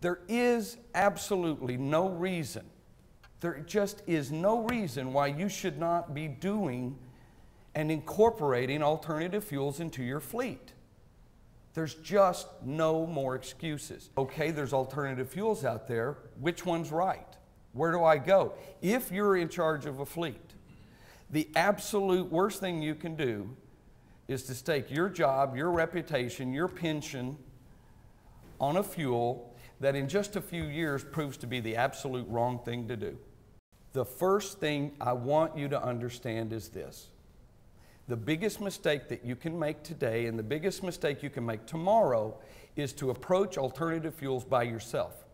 There is absolutely no reason, there just is no reason why you should not be doing and incorporating alternative fuels into your fleet. There's just no more excuses. Okay, there's alternative fuels out there. Which one's right? Where do I go? If you're in charge of a fleet, the absolute worst thing you can do is to stake your job, your reputation, your pension on a fuel that in just a few years proves to be the absolute wrong thing to do. The first thing I want you to understand is this. The biggest mistake that you can make today and the biggest mistake you can make tomorrow is to approach alternative fuels by yourself.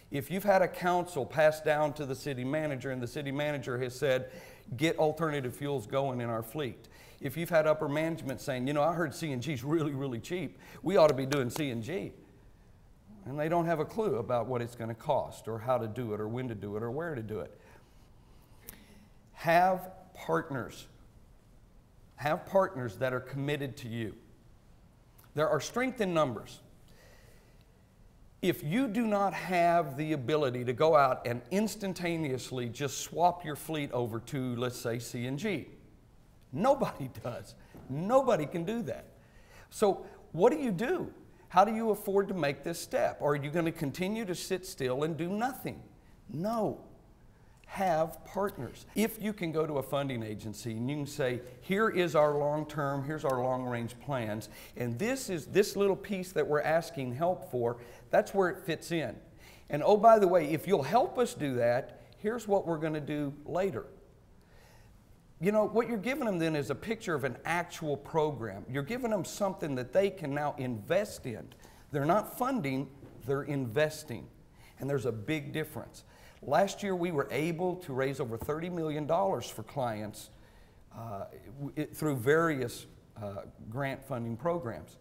If you've had a council passed down to the city manager and the city manager has said, get alternative fuels going in our fleet. If you've had upper management saying, you know, I heard CNG is really, really cheap. We ought to be doing CNG. And they don't have a clue about what it's going to cost or how to do it or when to do it or where to do it. Have partners. Have partners that are committed to you. There are strength in numbers. If you do not have the ability to go out and instantaneously just swap your fleet over to, let's say, CNG, nobody does. Nobody can do that. So what do? How do you afford to make this step? Are you going to continue to sit still and do nothing? No. Have partners. If you can go to a funding agency and you can say, here is our long-term, here's our long-range plans, and this is this little piece that we're asking help for, that's where it fits in. And oh, by the way, if you'll help us do that, here's what we're going to do later. You know, what you're giving them then is a picture of an actual program. You're giving them something that they can now invest in. They're not funding, they're investing. And there's a big difference. Last year, we were able to raise over $30 million for clients through various grant funding programs.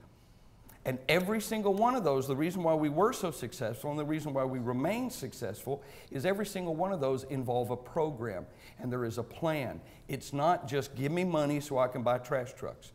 And every single one of those, the reason why we were so successful and the reason why we remain successful is every single one of those involve a program and there is a plan. It's not just give me money so I can buy trash trucks.